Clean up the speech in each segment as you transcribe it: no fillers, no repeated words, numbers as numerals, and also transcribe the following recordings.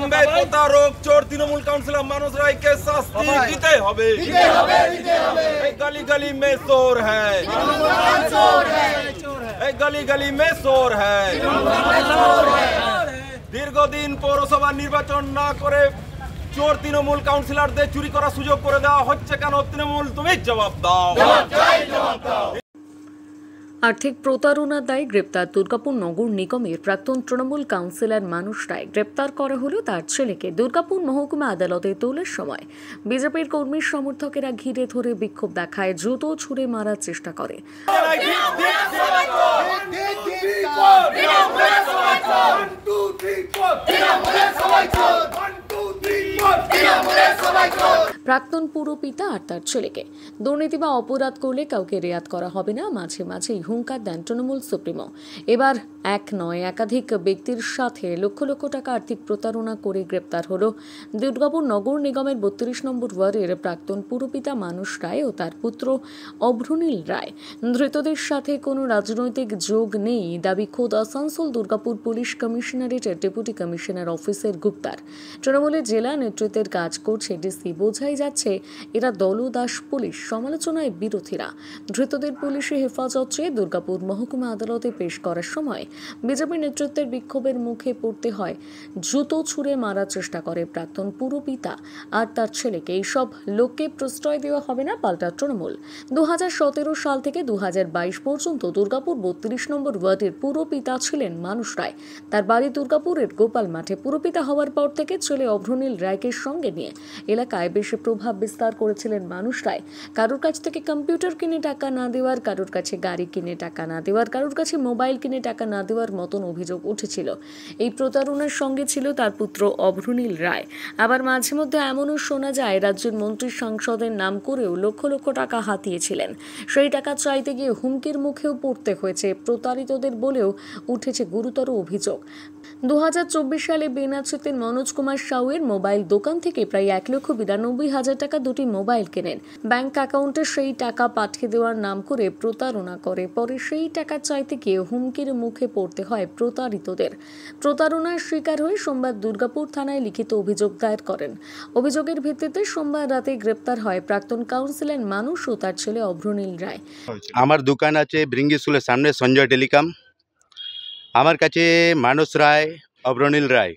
অবিলম্বে প্রতারক চোর তৃণমূল কাউন্সিলর মানস রায়কে শাস্তি দিতে হবে। এই গলি গলি মে চোর হ্যায়, এই গলি গলি মে চোর হ্যায়। দীর্ঘদিন পৌরসভা নির্বাচন না করে চোর তৃণমূল কাউন্সিলরদের চুরি করার সুযোগ করে দেওয়া হচ্ছে কেন? তৃণমূল তুমি জবাব দাও। আর্থিক প্রতারণার দায়ে গ্রেপ্তার দুর্গাপুর নগর নিগমের প্রাক্তন তৃণমূল কাউন্সিলর মানুষ রায়। গ্রেপ্তার করা হলো তার ছেলেকে। দুর্গাপুর মহকুমা আদালতে তোলার সময় বিজেপির কর্মী সমর্থকেরা ঘিরে ধরে বিক্ষোভ দেখায়, জুতো ছুঁড়ে মারার চেষ্টা করে। প্রাক্তন পুরপিতা আর তার ছেলেকে। দুর্নীতি বা অপরাধ করলে কাউকে রেয়াত করা হবে না, মাঝে মাঝেই হুঙ্কার দেন তৃণমূল সুপ্রিমো। এবার এক নয় একাধিক ব্যক্তির সাথে লক্ষ লক্ষ টাকা আর্থিক প্রতারণা করে গ্রেপ্তার হলো দুর্গাপুর নগর নিগমের 32 নম্বর ওয়ার্ডের প্রাক্তন পুরপিতা মানুষ রায় ও তার পুত্র অভ্রনীল রায়। ধৃতদের সাথে কোনো রাজনৈতিক যোগ নেই দাবি খোদ আসানসোল দুর্গাপুর পুলিশ কমিশনারেটের ডেপুটি কমিশনার অফিসের গুপ্তার। তৃণমূলের জেলা নেতৃত্বের কাজ করছে ডিসি। বোঝাই যাচ্ছে এরা দলদাস পুলিশ। সমালোচনায় বিরোধীরা। ধৃতদের পুলিশে হেফাজত চেয়ে দুর্গাপুর মহকুমা আদালতে পেশ করার সময় বিজেপি নেতৃত্বের বিক্ষোভের মুখে পড়তে হয়। জুতো ছুঁড়ে মারার চেষ্টা করে প্রাক্তন পুরপিতা আর তার ছেলেকে। এইসব লোককে প্রশ্রয় দেওয়া হবে না, পাল্টা তৃণমূল। 2017 সাল থেকে 2022 পর্যন্ত দুর্গাপুর 32 নম্বর ওয়ার্ডের পুরপিতা ছিলেন মানুষ রায়। তার বাড়ি দুর্গাপুরের গোপাল মাঠে। পুরপিতা হওয়ার পর থেকে ছেলে অভ্রনীল রায়কে সঙ্গে নিয়ে এলাকায় বেশি প্রভাব বিস্তার করেছিলেন মানুষ রায়। কারোর কাছ থেকে কম্পিউটার কিনে টাকা না দেওয়ার, কারোর কাছে গাড়ি কিনে টাকা না দেওয়ার, কারোর কাছে মোবাইল কিনে টাকা না দেওয়ার মতন অভিযোগ উঠেছিল। এই প্রতারণার সঙ্গে ছিল তার পুত্র অভ্রনীল রায়। আবার মাঝে মধ্যে এমনও শোনা যায় রাজ্যের মন্ত্রী সাংসদের নাম করেও লক্ষ লক্ষ টাকা হাতিয়েছিলেন। সেই টাকা চাইতে গিয়ে হুমকির মুখেও পড়তে হয়েছে প্রতারিতদের বলেও উঠেছে গুরুতর অভিযোগ। 2024 সালে বেনাচিতের মনোজ কুমার সাউয়ের মোবাইল দোকান থেকে প্রায় 1,92,000 টাকা দুটি মোবাইল কেনেন। ব্যাংক অ্যাকাউন্টে সেই টাকা পাঠিয়ে দেওয়ার নাম করে প্রতারণা করে। পরে সেই টাকা চাইতে গিয়ে হুমকির মুখে পড়তে হয় প্রতারিতদের। প্রতারণার শিকার হয়ে সোমবার দুর্গাপুর থানায় লিখিত অভিযোগ দায়ের করেন। অভিযোগের ভিত্তিতে সোমবার রাতে গ্রেপ্তার হয় প্রাক্তন কাউন্সিলর মানুষ ও তার ছেলে অভ্রনীল রায়। আমার দোকান আছে ব্রিঙ্গি স্কুলের সামনে, সঞ্জয় টেলিকম। আমার কাছে মানুষ রায়, অভ্রনীল রায়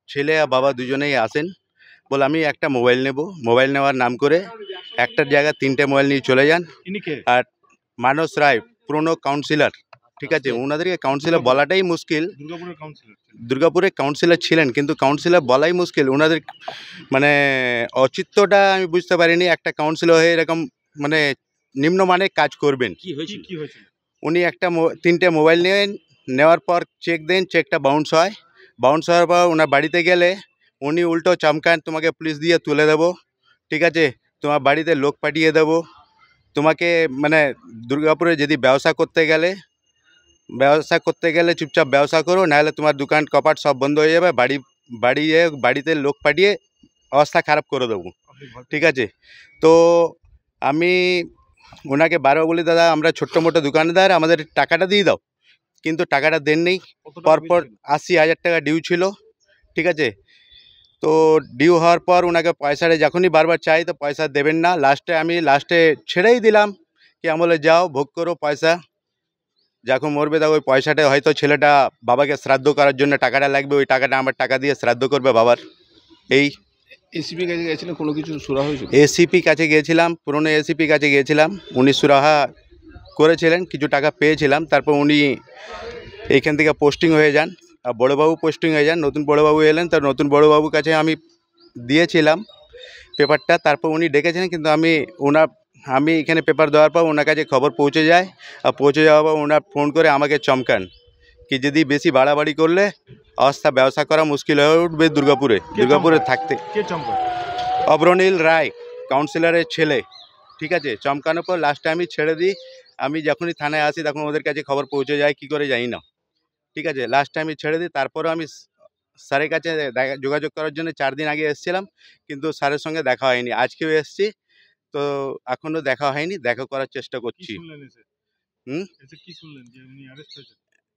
ছেলে আর বাবা দুজনেই আসেন। বলে আমি একটা মোবাইল নেব। মোবাইল নেওয়ার নাম করে একটার জায়গায় 3টে মোবাইল নিয়ে চলে যান। আর মানুষ রায় পুরনো কাউন্সিলর, ঠিক আছে, ওনাদেরকে কাউন্সিলর বলাটাই মুশকিল। দুর্গাপুরে কাউন্সিলর ছিলেন, কিন্তু কাউন্সিলর বলাই মুশকিল। ওনাদের মানে অচিত্যটা আমি বুঝতে পারিনি। একটা কাউন্সিলর হয়ে এরকম মানে নিম্নমানের কাজ করবেন। কি হয়েছে? উনি একটা 3টে মোবাইল নেওয়ার পর চেক দেন, চেকটা বাউন্স হয়। বাউন্স হওয়ার পর ওনার বাড়িতে গেলে উনি উল্টো চমকান, তোমাকে পুলিশ দিয়ে তুলে দেবো, ঠিক আছে, তোমার বাড়িতে লোক পাঠিয়ে দেবো, তোমাকে মানে দুর্গাপুরে যদি ব্যবসা করতে গেলে চুপচাপ ব্যবসা করো, নাহলে তোমার দোকান কপাট সব বন্ধ হয়ে যাবে, বাড়িতে লোক পাঠিয়ে অবস্থা খারাপ করে দেবো, ঠিক আছে। তো আমি ওনাকে বারবার বলি, দাদা আমরা ছোট্ট মোটো দোকানদার, আমাদের টাকাটা দিয়ে দাও। কিন্তু টাকাটা দেন নেই। পরপর 80,000 টাকা ডিউ ছিল, ঠিক আছে। তো ডিউ হওয়ার পর ওনাকে পয়সাটা যখনই বারবার চাই তো পয়সা দেবেন না। লাস্টে ছেড়েই দিলাম কি আমলে যাও ভোগ করো পয়সা, যখন মরবে তখন ওই পয়সাটা হয়তো ছেলেটা বাবাকে শ্রাদ্ধ করার জন্য টাকাটা লাগবে, ওই টাকাটা আমার টাকা দিয়ে শ্রাদ্ধ করবে বাবার। এই এসিপি কাছে গেছিলেন, কোনো কিছু সুরা হয়েছিল? এসিপি কাছে গিয়েছিলাম, পুরনো এসিপি কাছে গিয়েছিলাম। উনি সুরাহা করেছিলেন, কিছু টাকা পেয়েছিলাম। তারপর উনি এইখান থেকে পোস্টিং হয়ে যান, আর বড়োবাবু পোস্টিং হয়ে যান। নতুন বড়োবাবু এলেন, তার নতুন বড়োবাবুর কাছে আমি দিয়েছিলাম পেপারটা। তারপর উনি ডেকেছিলেন, কিন্তু আমি এখানে পেপার দেওয়ার পর ওনার কাছে খবর পৌঁছে যায়। আর পৌঁছে যাওয়ার পর ওনার ফোন করে আমাকে চমকান কি যদি বেশি বাড়াবাড়ি করলে ব্যবসা করা মুশকিল হয়ে উঠবে দুর্গাপুরে থাকতে। অভ্রনীল রায় কাউন্সিলরের ছেলে, ঠিক আছে। চমকানোর পর লাস্টে আমি ছেড়ে দিই। আমি যখনই থানায় আসি তখন ওদের কাছে খবর পৌঁছে যায়, কি করে জানি না, ঠিক আছে। লাস্টে আমি ছেড়ে দিই। তারপরেও আমি স্যারের কাছে যোগাযোগ করার জন্য 4 দিন আগে এসেছিলাম, কিন্তু স্যারের সঙ্গে দেখা হয়নি। আজকেও এসেছি, তো এখনও দেখা হয়নি। দেখা করার চেষ্টা করছি।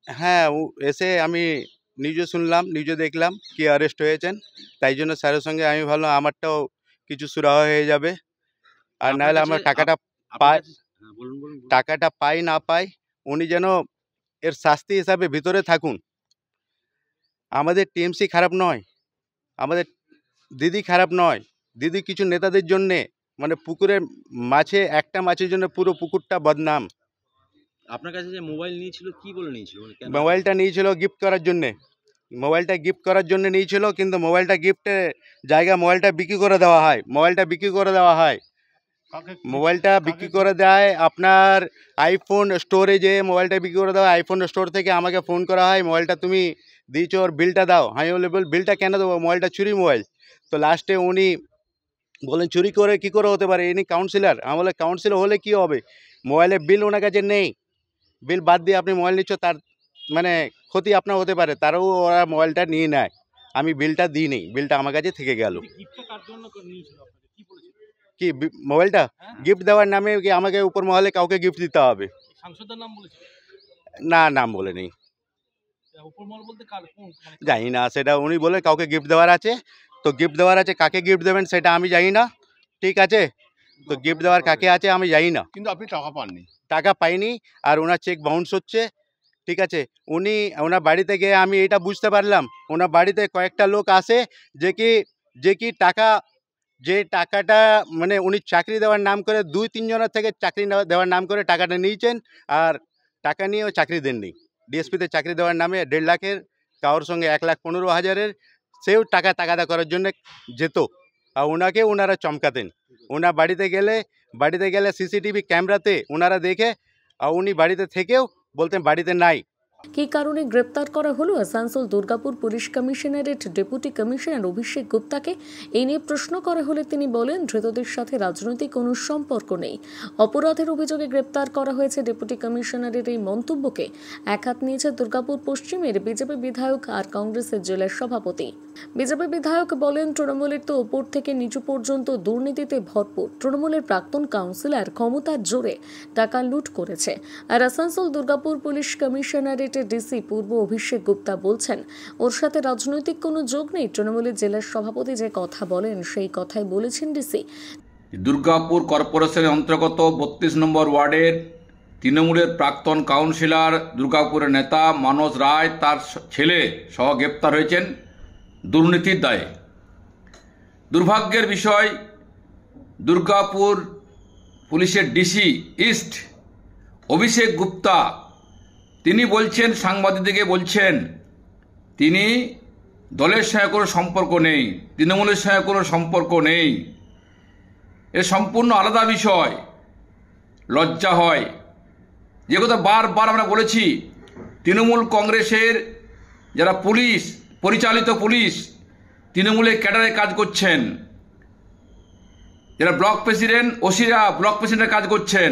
হ্যাঁ, এসে আমি নিউজে শুনলাম, নিউজে দেখলাম কি অ্যারেস্ট হয়েছেন, তাই জন্য স্যারের সঙ্গে আমি ভাবলাম আমারটাও কিছু সুরাহা হয়ে যাবে। আর নাহলে আমরা টাকাটা পাই না পাই, উনি যেন এর শাস্তি হিসাবে ভিতরে থাকুন। আমাদের টিএমসি খারাপ নয়, আমাদের দিদি খারাপ নয়, দিদি কিছু নেতাদের জন্যে মানে পুকুরের মাছে একটা মাছের জন্য পুরো পুকুরটা বদনাম। আপনার কাছে যে মোবাইল নিয়েছিল কি বলে নিয়েছিল? মোবাইলটা নিয়েছিল গিফট করার জন্যে, মোবাইলটা গিফট করার জন্য নিয়েছিল, কিন্তু মোবাইলটা গিফটের জায়গা মোবাইলটা বিক্রি করে দেওয়া হয়, মোবাইলটা বিক্রি করে দেওয়া হয়, মোবাইলটা বিক্রি করে দেয় আপনার আইফোন স্টোরে, যে মোবাইলটা বিক্রি করে দেওয়া আইফোন স্টোর থেকে আমাকে ফোন করা হয়, মোবাইলটা তুমি দিয়েছো ওর বিলটা দাও। আমি বলে বিলটা কেন দেবো, মোবাইলটা চুরি মোবাইল। তো লাস্টে উনি বলেন চুরি করে কি করে হতে পারে, ইনি কাউন্সিলর। আমি বলে কাউন্সিলর হলে কি হবে, মোবাইলের বিল ওনার কাছে নেই, বিল বাদ দিয়ে আপনি মোবাইল নিচ্ছ, তার মানে ক্ষতি আপনার হতে পারে, তারও ওরা মোবাইলটা নিয়ে নেয়। আমি বিলটা দিই নি, বিলটা আমার কাছে থেকে গেল। কি মোবাইলটা গিফট দেওয়ার নামে কি আমাকে উপর মহলে কাউকে গিফট দিতে হবে? না, নাম বলে নেই, জানি না সেটা। উনি বলে কাউকে গিফট দেওয়ার আছে, তো গিফট দেওয়ার আছে, কাকে গিফট দেবেন সেটা আমি জানি না, ঠিক আছে? তো গিফট দেওয়ার কাকে আছে আমি জানি না। কিন্তু আপনি টাকা পাননি? টাকা পাইনি, আর ওনার চেক বাউন্স হচ্ছে, ঠিক আছে? উনি ওনার বাড়িতে গিয়ে আমি এটা বুঝতে পারলাম, ওনার বাড়িতে কয়েকটা লোক আসে যে কি টাকা, যে টাকাটা মানে উনি চাকরি দেওয়ার নাম করে 2-3 জনের থেকে চাকরি দেওয়ার নাম করে টাকাটা নিয়েছেন, আর টাকা নিয়েও চাকরি দেননি। ডিএসপিতে চাকরি দেওয়ার নামে 1.5 লাখের, কারোর সঙ্গে 1,15,000-এর, সেও টাকা তাগাদা করার জন্য যেত, আর ওনাকে ওনারা চমকাতেন। ওনার বাড়িতে গেলে সিসিটিভি ক্যামেরাতে ওনারা দেখে, আর উনি বাড়িতে থেকেও বলতেন বাড়িতে নাই। কী কারণে গ্রেপ্তার করা হলো Asansol Durgapur police commissionerate deputy commissioner Abhishek গুপ্তাকে, এই নিয়ে প্রশ্ন করা হলে তিনি বলেন ধৃতদের সাথে রাজনৈতিক কোনো সম্পর্ক নেই। অপরাধের অভিযোগে গ্রেপ্তার করা হয়েছে ডেপুটি কমিশনারের এই মন্তব্যকে একহাত নিয়েছে দুর্গাপুর পশ্চিমের বিজেপি বিধায়ক আর কংগ্রেসের জেলার সভাপতি। বিজেপি বিধায়ক বলেন তৃণমূলের তো ওপর থেকে নিচু পর্যন্ত দুর্নীতিতে ভরপুর, তৃণমূলের প্রাক্তন কাউন্সিলর ক্ষমতার জোরে টাকা লুট করেছে। আর Asansol Durgapur police commissionerate DC পূর্ব অভিষেক গুপ্তা বলছেন ওর সাথে রাজনৈতিক কোনো যোগ নেই। তৃণমূলের জেলার সভাপতি যে কথা বলেন সেই কথাই বলেছেন ডিসি। দুর্গাপুর কর্পোরেশনের অন্তর্গত 32 নম্বর ওয়ার্ডের তৃণমূলের প্রাক্তন কাউন্সিলর, দুর্গাপুরের নেতা মানস রায়, তার ছেলে সহ গ্রেপ্তার হয়েছেন দুর্নীতির দায়ে। দুর্ভাগ্যের বিষয়, দুর্গাপুর পুলিশের ডিসি ইস্ট অভিষেক গুপ্তা তিনি বলছেন, সাংবাদিকদেরকে বলছেন তিনি দলের সঙ্গে কোনো সম্পর্ক নেই, তৃণমূলের সঙ্গে কোনো সম্পর্ক নেই। এ সম্পূর্ণ আলাদা বিষয়। লজ্জা হয়। যে কথা বারবার আমরা বলেছি, তৃণমূল কংগ্রেসের যারা পুলিশ পরিচালিত পুলিশ তৃণমূলের ক্যাডারে কাজ করছেন, যারা ব্লক প্রেসিডেন্ট, ওসিরা ব্লক প্রেসিডেন্টের কাজ করছেন,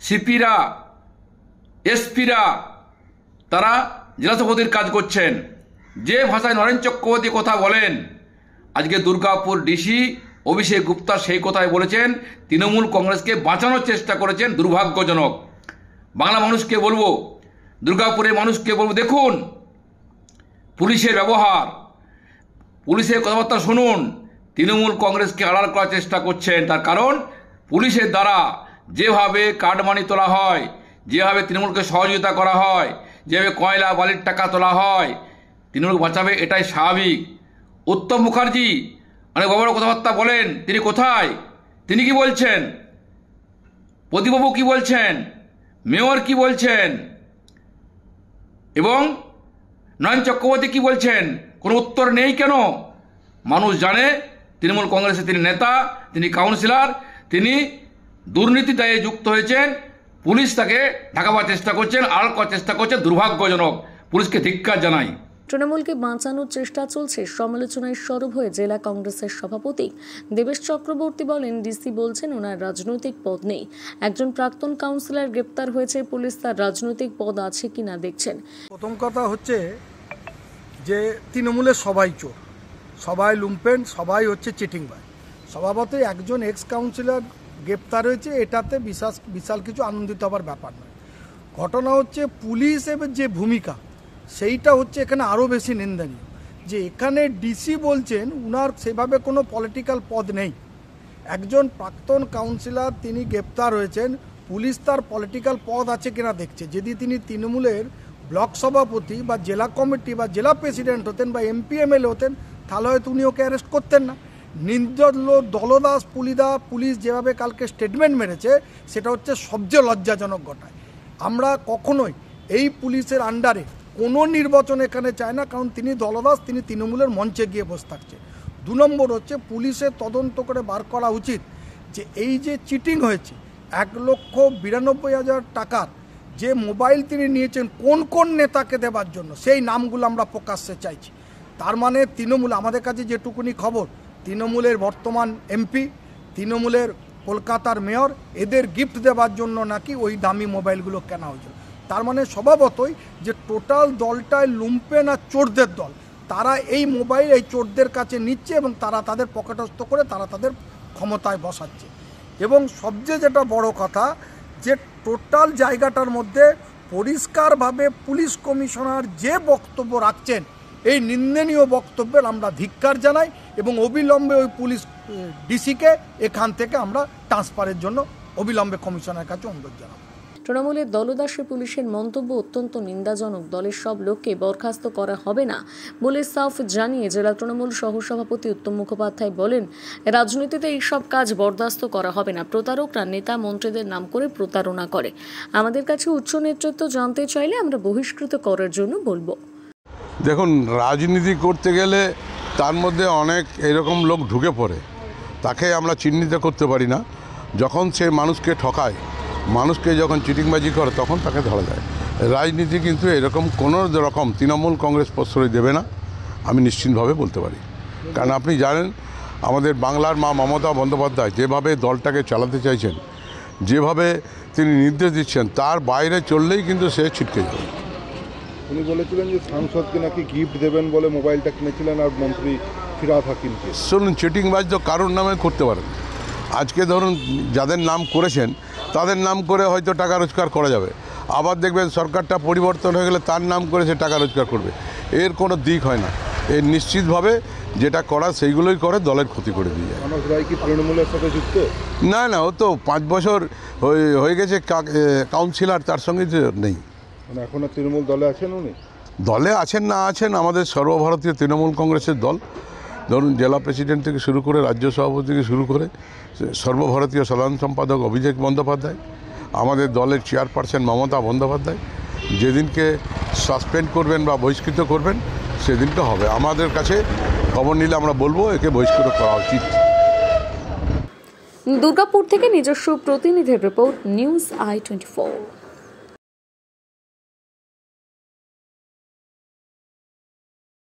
সিপিরা, এসপিরা তারা জেলা সভাপতির কাজ করছেন। যে ভাষায় নরেন চক্রবর্তী কথা বলেন, আজকে দুর্গাপুর ডিসি অভিষেক গুপ্তা সেই কথাই বলেছেন। তৃণমূল কংগ্রেসকে বাঁচানোর চেষ্টা করেছেন, দুর্ভাগ্যজনক। বাংলা মানুষকে বলবো, দুর্গাপুরের মানুষকে বলবো, দেখুন পুলিশের ব্যবহার, পুলিশের কথাবার্তা শুনুন। তৃণমূল কংগ্রেসকে আড়াল করার চেষ্টা করছেন, তার কারণ পুলিশের দ্বারা যেভাবে কাটমানি তোলা হয়, যেভাবে তৃণমূলকে সহযোগিতা করা হয়, যেভাবে কয়লা বালির টাকা তোলা হয়, তৃণমূল বাঁচাবে এটাই স্বাভাবিক। উত্তম মুখার্জি অনেক বড় বড় কথাবার্তা বলেন, তিনি কোথায়? তিনি কি বলছেন? প্রদীপবাবু কি বলছেন? মেয়র কি বলছেন? এবং নয়ন চক্রবর্তী কি বলছেন? কোনো উত্তর নেই কেন? মানুষ জানে তৃণমূল কংগ্রেসের তিনি নেতা, তিনি কাউন্সিলর, তিনি দুর্নীতি দায়ে যুক্ত হয়েছেন। পুলিশ তাকে ঢাকাবার চেষ্টা করছেন, আড়াল করার চেষ্টা করছেন, দুর্ভাগ্যজনক। পুলিশকে ধিক্কার জানাই। তৃণমূলকে বাঁচানোর চেষ্টা চলছে, সমালোচনায় সরব হয়ে জেলা কংগ্রেসের সভাপতি দেবেশ চক্রবর্তী বলেন ডিসি বলছেন ওনার রাজনৈতিক পদ নেই। একজন প্রাক্তন কাউন্সিলর গ্রেপ্তার হয়েছে, পুলিশ তার রাজনৈতিক পদ আছে কিনা দেখছেন। প্রথম কথা হচ্ছে যে তৃণমূলের সবাই চোর, সবাই লুম্পেন, সবাই হচ্ছে চিটিংবাজ। স্বভাবতই একজন এক্স কাউন্সিলর গ্রেপ্তার হয়েছে, এটাতে বিশাল কিছু আনন্দিত হবার ব্যাপার নয়। ঘটনা হচ্ছে পুলিশের যে ভূমিকা সেইটা হচ্ছে এখানে আরও বেশি নিন্দনীয়। যে এখানে ডিসি বলছেন উনার সেভাবে কোনো পলিটিক্যাল পদ নেই, একজন প্রাক্তন কাউন্সিলর তিনি গ্রেপ্তার হয়েছেন, পুলিশ তার পলিটিক্যাল পদ আছে কিনা দেখছে। যদি তিনি তৃণমূলের ব্লক সভাপতি বা জেলা কমিটি বা জেলা প্রেসিডেন্ট হতেন বা এমপি এমএলএ হতেন তাহলে হয়তো উনি ওকে অ্যারেস্ট করতেন না। নির্দল দলদাস পুলিশ যেভাবে কালকে স্টেটমেন্ট মেরেছে সেটা হচ্ছে সবচেয়ে লজ্জাজনক ঘটনা। আমরা কখনোই এই পুলিশের আন্ডারে কোনো নির্বাচন এখানে চাই না, কারণ তিনি দলদাস, তিনি তৃণমূলের মঞ্চে গিয়ে বসে থাকছে। 2 নম্বর হচ্ছে পুলিশের তদন্ত করে বার করা উচিত যে এই যে চিটিং হয়েছে 1,92,000 টাকার যে মোবাইল তিনি নিয়েছেন কোন কোন নেতাকে দেবার জন্য সেই নামগুলো আমরা প্রকাশ্যে চাইছি। তার মানে তৃণমূল, আমাদের কাছে যেটুকুনি খবর, তৃণমূলের বর্তমান এমপি, তৃণমূলের কলকাতার মেয়র, এদের গিফট দেওয়ার জন্য নাকি ওই দামি মোবাইলগুলো কেনা হয়েছিল। তার মানে স্বভাবতই যে টোটাল দলটায় লুম্পেন আর চোরদের দল, তারা এই মোবাইল এই চোরদের কাছে নিচ্ছে এবং তারা তাদের পকেটস্থ করে তারা তাদের ক্ষমতায় বসাচ্ছে। এবং সবচেয়ে যেটা বড় কথা যে টোটাল জায়গাটার মধ্যে পরিষ্কারভাবে পুলিশ কমিশনার যে বক্তব্য রাখছেন এই নিন্দনীয় বক্তব্যের আমরা ধিক্কার জানাই এবং অবিলম্বে ওই পুলিশ ডিসিকে এখান থেকে আমরা ট্রান্সফারের জন্য অবিলম্বে কমিশনারের কাছে অনুরোধ জানাবো। তৃণমূলের দলদাসী পুলিশের মন্তব্য অত্যন্ত নিন্দাজনক। দলের সব লোককে বরখাস্ত করা হবে না বলে সাফ জানিয়ে জেলা তৃণমূল সহসভাপতি উত্তম মুখোপাধ্যায় বলেন, রাজনীতিতে এইসব কাজ বরদাস্ত করা হবে না। প্রতারকরা নেতা মন্ত্রীদের নাম করে প্রতারণা করে। আমাদের কাছে উচ্চ নেতৃত্ব জানতে চাইলে আমরা বহিষ্কৃত করার জন্য বলবো। দেখুন, রাজনীতি করতে গেলে তার মধ্যে অনেক এরকম লোক ঢুকে পড়ে, তাকে আমরা চিহ্নিত করতে পারি না। যখন সে মানুষকে ঠকায়, মানুষকে যখন চিটিংবাজি করে তখন তাকে ধরা যায়। রাজনীতি কিন্তু এরকম কোনো রকম তৃণমূল কংগ্রেস প্রশ্রয় দেবে না, আমি নিশ্চিতভাবে বলতে পারি। কারণ আপনি জানেন আমাদের বাংলার মা মমতা বন্দ্যোপাধ্যায় যেভাবে দলটাকে চালাতে চাইছেন, যেভাবে তিনি নির্দেশ দিচ্ছেন, তার বাইরে চললেই কিন্তু সে ছিটকে যাবে। উনি বলেছিলেন যে সাংসদকে নাকি গিফট দেবেন বলে মোবাইলটা কিনেছিলেন আর মন্ত্রী ফিরহাদ হাকিমকে। শুনুন, চিটিংবাজ তো কারোর নামে করতে পারেন। আজকে ধরুন যাদের নাম করেছেন তাদের নাম করে হয়তো টাকা রোজগার করা যাবে, আবার দেখবেন সরকারটা পরিবর্তন হয়ে গেলে তার নাম করে সে টাকা রোজগার করবে। এর কোনো দিক হয় না। এর নিশ্চিতভাবে যেটা করা সেইগুলোই করে, দলের ক্ষতি করে দিয়ে যায়। মানস রায় কি তৃণমূলের সাথে যুক্ত? না, ও তো 5 বছর হয়ে গেছে কাউন্সিলর, তার সঙ্গে নেই। মানে এখনও তৃণমূল দলে আছেন উনি? দলে আছেন না আছেন, আমাদের সর্বভারতীয় তৃণমূল কংগ্রেসের দল, ধরুন জেলা প্রেসিডেন্ট থেকে শুরু করে রাজ্য সভাপতি থেকে শুরু করে সর্বভারতীয় সাধারণ সম্পাদক অভিষেক বন্দ্যোপাধ্যায়, আমাদের দলের চেয়ারপারসন মমতা বন্দ্যোপাধ্যায়, যেদিনকে সাসপেন্ড করবেন বা বহিষ্কৃত করবেন সেদিনকে হবে। আমাদের কাছে খবর নিলে আমরা বলবো একে বহিষ্কৃত করা উচিত। দুর্গাপুর থেকে নিজস্ব প্রতিনিধির রিপোর্ট, নিউজ i24।